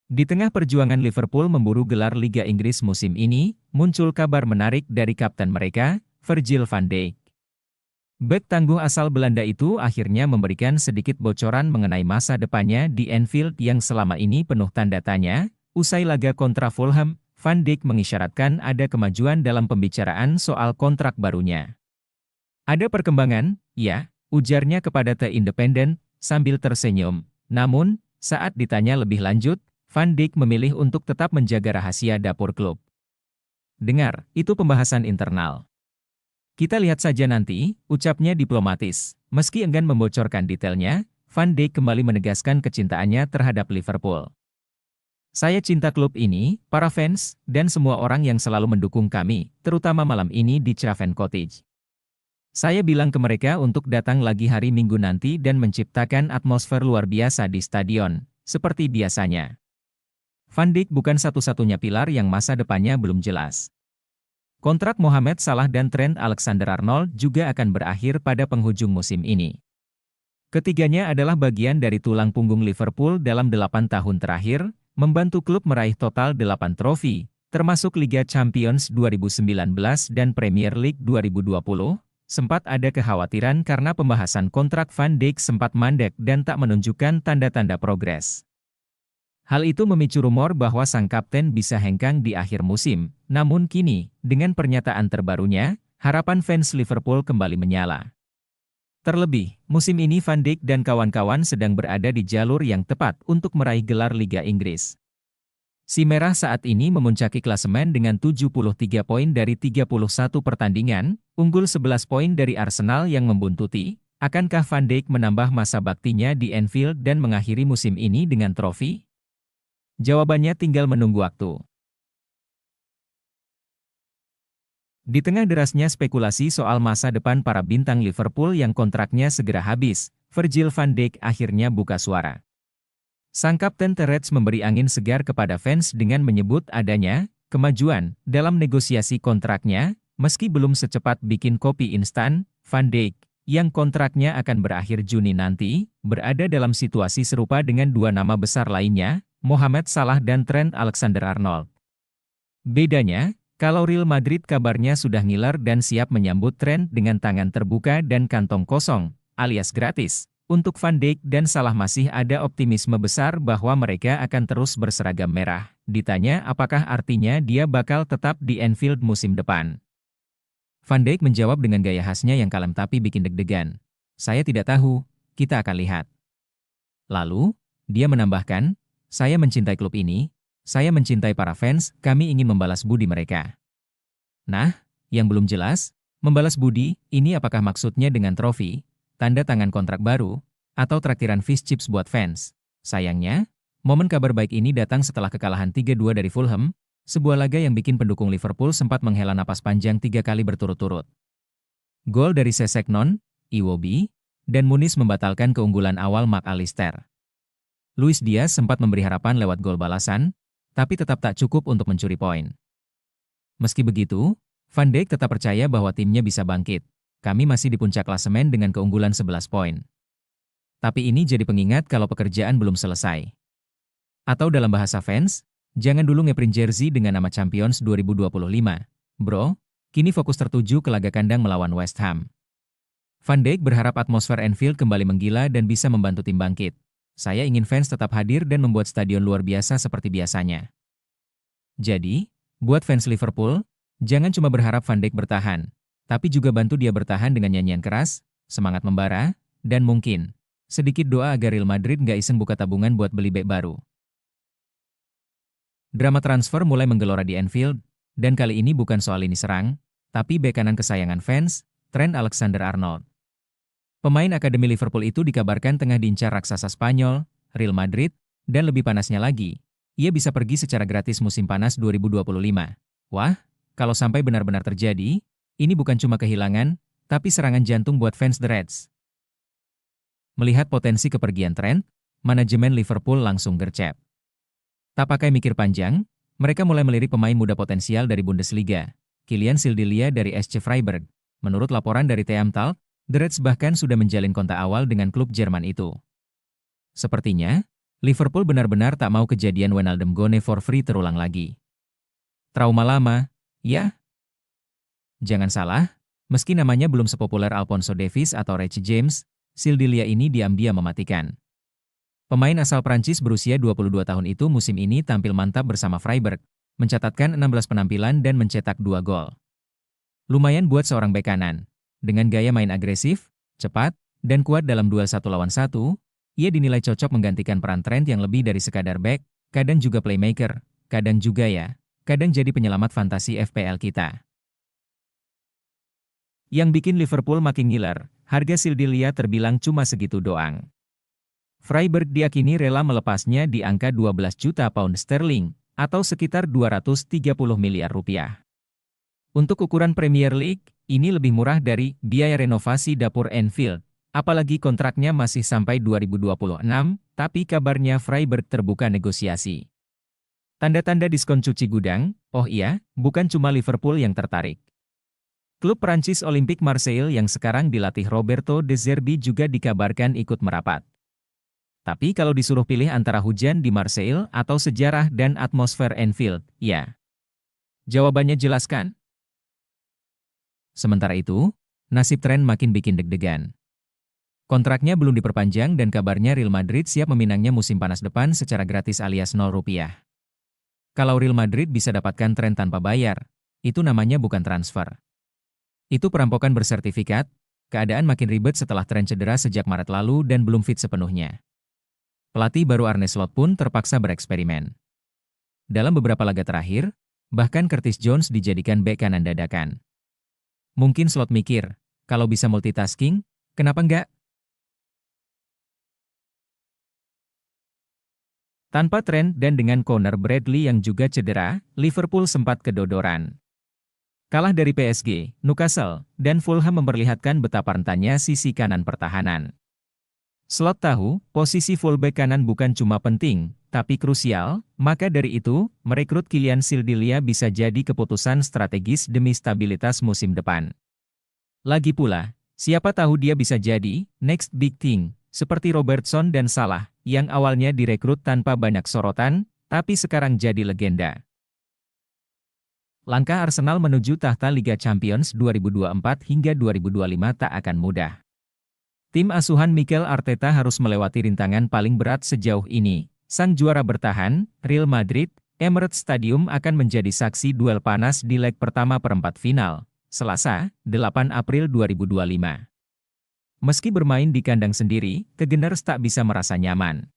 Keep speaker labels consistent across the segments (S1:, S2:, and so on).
S1: Di tengah perjuangan Liverpool memburu gelar Liga Inggris musim ini, muncul kabar menarik dari kapten mereka, Virgil van Dijk. Bek tangguh asal Belanda itu akhirnya memberikan sedikit bocoran mengenai masa depannya di Anfield yang selama ini penuh tanda tanya. Usai laga kontra Fulham, Van Dijk mengisyaratkan ada kemajuan dalam pembicaraan soal kontrak barunya. Ada perkembangan, ya, ujarnya kepada The Independent, sambil tersenyum. Namun, saat ditanya lebih lanjut, Van Dijk memilih untuk tetap menjaga rahasia dapur klub. Dengar, itu pembahasan internal. Kita lihat saja nanti, ucapnya diplomatis. Meski enggan membocorkan detailnya, Van Dijk kembali menegaskan kecintaannya terhadap Liverpool. Saya cinta klub ini, para fans, dan semua orang yang selalu mendukung kami, terutama malam ini di Craven Cottage. Saya bilang ke mereka untuk datang lagi hari Minggu nanti dan menciptakan atmosfer luar biasa di stadion, seperti biasanya. Van Dijk bukan satu-satunya pilar yang masa depannya belum jelas. Kontrak Mohamed Salah dan Trent Alexander-Arnold juga akan berakhir pada penghujung musim ini. Ketiganya adalah bagian dari tulang punggung Liverpool dalam 8 tahun terakhir, membantu klub meraih total 8 trofi, termasuk Liga Champions 2019 dan Premier League 2020. Sempat ada kekhawatiran karena pembahasan kontrak Van Dijk sempat mandek dan tak menunjukkan tanda-tanda progres. Hal itu memicu rumor bahwa sang kapten bisa hengkang di akhir musim, namun kini, dengan pernyataan terbarunya, harapan fans Liverpool kembali menyala. Terlebih, musim ini Van Dijk dan kawan-kawan sedang berada di jalur yang tepat untuk meraih gelar Liga Inggris. Si Merah saat ini memuncaki klasemen dengan 73 poin dari 31 pertandingan, unggul 11 poin dari Arsenal yang membuntuti. Akankah Van Dijk menambah masa baktinya di Anfield dan mengakhiri musim ini dengan trofi? Jawabannya tinggal menunggu waktu. Di tengah derasnya spekulasi soal masa depan para bintang Liverpool yang kontraknya segera habis, Virgil van Dijk akhirnya buka suara. Sang kapten The Reds memberi angin segar kepada fans dengan menyebut adanya kemajuan dalam negosiasi kontraknya, meski belum secepat bikin kopi instan. Van Dijk, yang kontraknya akan berakhir Juni nanti, berada dalam situasi serupa dengan dua nama besar lainnya, Mohamed Salah dan Trent Alexander-Arnold. Bedanya, kalau Real Madrid kabarnya sudah ngiler dan siap menyambut Trent dengan tangan terbuka dan kantong kosong, alias gratis. Untuk Van Dijk dan Salah masih ada optimisme besar bahwa mereka akan terus berseragam merah. Ditanya apakah artinya dia bakal tetap di Anfield musim depan. Van Dijk menjawab dengan gaya khasnya yang kalem tapi bikin deg-degan. Saya tidak tahu, kita akan lihat. Lalu, dia menambahkan, saya mencintai klub ini, saya mencintai para fans, kami ingin membalas budi mereka. Nah, yang belum jelas, membalas budi, ini apakah maksudnya dengan trofi, tanda tangan kontrak baru, atau traktiran fish chips buat fans? Sayangnya, momen kabar baik ini datang setelah kekalahan 3-2 dari Fulham, sebuah laga yang bikin pendukung Liverpool sempat menghela napas panjang 3 kali berturut-turut. Gol dari Sessegnon, Iwobi, dan Muniz membatalkan keunggulan awal McAllister. Luis Diaz sempat memberi harapan lewat gol balasan, tapi tetap tak cukup untuk mencuri poin. Meski begitu, Van Dijk tetap percaya bahwa timnya bisa bangkit. Kami masih di puncak klasemen dengan keunggulan 11 poin. Tapi ini jadi pengingat kalau pekerjaan belum selesai. Atau dalam bahasa fans, jangan dulu ngeprint jersey dengan nama Champions 2025. Bro, kini fokus tertuju ke laga kandang melawan West Ham. Van Dijk berharap atmosfer Anfield kembali menggila dan bisa membantu tim bangkit. Saya ingin fans tetap hadir dan membuat stadion luar biasa seperti biasanya. Jadi, buat fans Liverpool, jangan cuma berharap Van Dijk bertahan, tapi juga bantu dia bertahan dengan nyanyian keras, semangat membara, dan mungkin sedikit doa agar Real Madrid nggak iseng buka tabungan buat beli bek baru. Drama transfer mulai menggelora di Anfield, dan kali ini bukan soal lini serang, tapi bek kanan kesayangan fans, Trent Alexander-Arnold. Pemain akademi Liverpool itu dikabarkan tengah diincar raksasa Spanyol, Real Madrid, dan lebih panasnya lagi, ia bisa pergi secara gratis musim panas 2025. Wah, kalau sampai benar-benar terjadi, ini bukan cuma kehilangan, tapi serangan jantung buat fans The Reds. Melihat potensi kepergian Trent, manajemen Liverpool langsung gercep. Tak pakai mikir panjang, mereka mulai melirik pemain muda potensial dari Bundesliga, Kylian Sildilia dari SC Freiburg. Menurut laporan dari TM Talk, The Reds bahkan sudah menjalin kontak awal dengan klub Jerman itu. Sepertinya, Liverpool benar-benar tak mau kejadian Wijnaldum gone for free terulang lagi. Trauma lama, ya? Jangan salah, meski namanya belum sepopuler Alphonso Davies atau Reece James, Sildilia ini diam-diam mematikan. Pemain asal Prancis berusia 22 tahun itu musim ini tampil mantap bersama Freiburg, mencatatkan 16 penampilan dan mencetak 2 gol. Lumayan buat seorang bek kanan. Dengan gaya main agresif, cepat, dan kuat dalam duel 1 lawan 1, ia dinilai cocok menggantikan peran Trent yang lebih dari sekadar bek, kadang juga playmaker, kadang jadi penyelamat fantasi FPL kita. Yang bikin Liverpool makin ngiler, harga Sildilia terbilang cuma segitu doang. Freiburg diakini rela melepasnya di angka 12 juta pound sterling, atau sekitar 230 miliar rupiah. Untuk ukuran Premier League, ini lebih murah dari biaya renovasi dapur Anfield, apalagi kontraknya masih sampai 2026, tapi kabarnya Freiburg terbuka negosiasi. Tanda-tanda diskon cuci gudang, oh iya, bukan cuma Liverpool yang tertarik. Klub Prancis Olympique Marseille yang sekarang dilatih Roberto De Zerbi juga dikabarkan ikut merapat. Tapi kalau disuruh pilih antara hujan di Marseille atau sejarah dan atmosfer Anfield, ya. Jawabannya jelaskan. Sementara itu, nasib Trent makin bikin deg-degan. Kontraknya belum diperpanjang dan kabarnya Real Madrid siap meminangnya musim panas depan secara gratis alias 0 rupiah. Kalau Real Madrid bisa dapatkan Trent tanpa bayar, itu namanya bukan transfer. Itu perampokan bersertifikat. Keadaan makin ribet setelah Trent cedera sejak Maret lalu dan belum fit sepenuhnya. Pelatih baru Arne Slot pun terpaksa bereksperimen. Dalam beberapa laga terakhir, bahkan Curtis Jones dijadikan bek kanan dadakan. Mungkin Slot mikir, kalau bisa multitasking, kenapa enggak? Tanpa Trent dan dengan Conor Bradley yang juga cedera, Liverpool sempat kedodoran. Kalah dari PSG, Newcastle, dan Fulham memperlihatkan betapa rentannya sisi kanan pertahanan. Slot tahu, posisi fullback kanan bukan cuma penting, tapi krusial, maka dari itu, merekrut Kylian Sildilia bisa jadi keputusan strategis demi stabilitas musim depan. Lagi pula, siapa tahu dia bisa jadi next big thing, seperti Robertson dan Salah, yang awalnya direkrut tanpa banyak sorotan, tapi sekarang jadi legenda. Langkah Arsenal menuju tahta Liga Champions 2024 hingga 2025 tak akan mudah. Tim asuhan Mikel Arteta harus melewati rintangan paling berat sejauh ini. Sang juara bertahan, Real Madrid, Emirates Stadium akan menjadi saksi duel panas di leg pertama perempat final, Selasa, 8 April 2025. Meski bermain di kandang sendiri, The Gunners tak bisa merasa nyaman.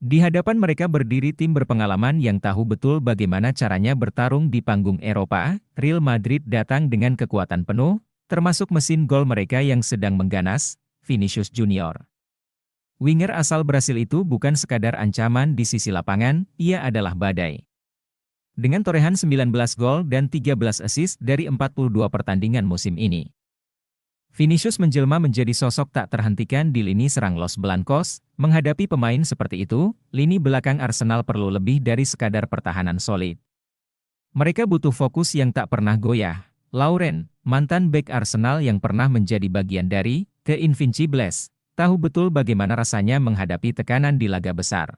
S1: Di hadapan mereka berdiri tim berpengalaman yang tahu betul bagaimana caranya bertarung di panggung Eropa. Real Madrid datang dengan kekuatan penuh, termasuk mesin gol mereka yang sedang mengganas, Vinicius Junior. Winger asal Brasil itu bukan sekadar ancaman di sisi lapangan, ia adalah badai. Dengan torehan 19 gol dan 13 assist dari 42 pertandingan musim ini, Vinicius menjelma menjadi sosok tak terhentikan di lini serang Los Blancos. Menghadapi pemain seperti itu, lini belakang Arsenal perlu lebih dari sekadar pertahanan solid. Mereka butuh fokus yang tak pernah goyah. Lauren, mantan bek Arsenal yang pernah menjadi bagian dari The Invincibles, tahu betul bagaimana rasanya menghadapi tekanan di laga besar.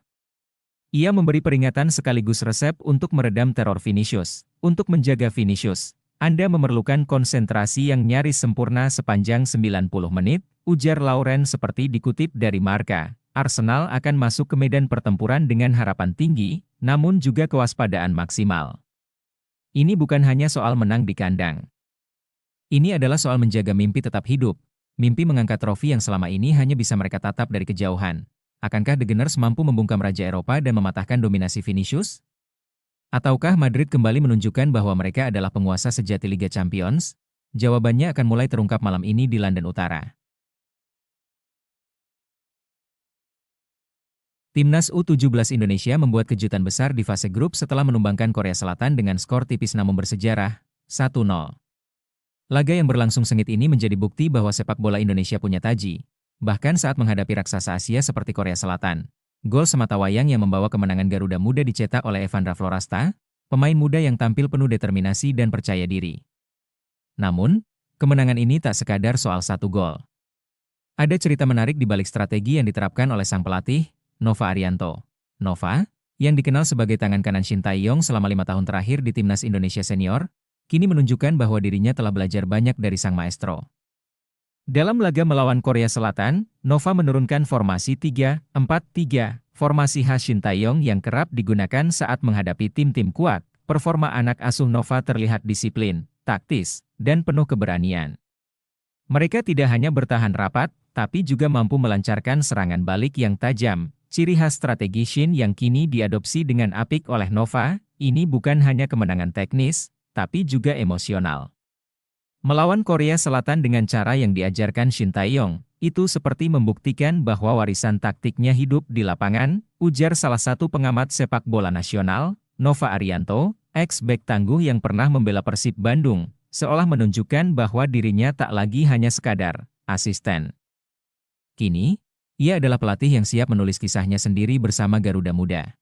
S1: Ia memberi peringatan sekaligus resep untuk meredam teror Vinicius. Untuk menjaga Vinicius, Anda memerlukan konsentrasi yang nyaris sempurna sepanjang 90 menit, ujar Lauren seperti dikutip dari Marca. Arsenal akan masuk ke medan pertempuran dengan harapan tinggi, namun juga kewaspadaan maksimal. Ini bukan hanya soal menang di kandang. Ini adalah soal menjaga mimpi tetap hidup, mimpi mengangkat trofi yang selama ini hanya bisa mereka tatap dari kejauhan. Akankah The Gunners mampu membungkam Raja Eropa dan mematahkan dominasi Vinicius? Ataukah Madrid kembali menunjukkan bahwa mereka adalah penguasa sejati Liga Champions? Jawabannya akan mulai terungkap malam ini di London Utara. Timnas U17 Indonesia membuat kejutan besar di fase grup setelah menumbangkan Korea Selatan dengan skor tipis namun bersejarah, 1-0. Laga yang berlangsung sengit ini menjadi bukti bahwa sepak bola Indonesia punya taji, bahkan saat menghadapi raksasa Asia seperti Korea Selatan. Gol sematawayang yang membawa kemenangan Garuda Muda dicetak oleh Evandra Florasta, pemain muda yang tampil penuh determinasi dan percaya diri. Namun, kemenangan ini tak sekadar soal satu gol. Ada cerita menarik di balik strategi yang diterapkan oleh sang pelatih, Nova Arianto. Nova, yang dikenal sebagai tangan kanan Shin Tae-yong selama 5 tahun terakhir di Timnas Indonesia Senior, kini menunjukkan bahwa dirinya telah belajar banyak dari sang maestro. Dalam laga melawan Korea Selatan, Nova menurunkan formasi 3-4-3, formasi khas Shin Tae-yong yang kerap digunakan saat menghadapi tim-tim kuat. Performa anak asuh Nova terlihat disiplin, taktis, dan penuh keberanian. Mereka tidak hanya bertahan rapat, tapi juga mampu melancarkan serangan balik yang tajam. Ciri khas strategi Shin yang kini diadopsi dengan apik oleh Nova, ini bukan hanya kemenangan teknis, tapi juga emosional. Melawan Korea Selatan dengan cara yang diajarkan Shin Tae-yong, itu seperti membuktikan bahwa warisan taktiknya hidup di lapangan, ujar salah satu pengamat sepak bola nasional, Nova Arianto, ex-bek tangguh yang pernah membela Persib Bandung, seolah menunjukkan bahwa dirinya tak lagi hanya sekadar asisten. Kini, ia adalah pelatih yang siap menulis kisahnya sendiri bersama Garuda Muda.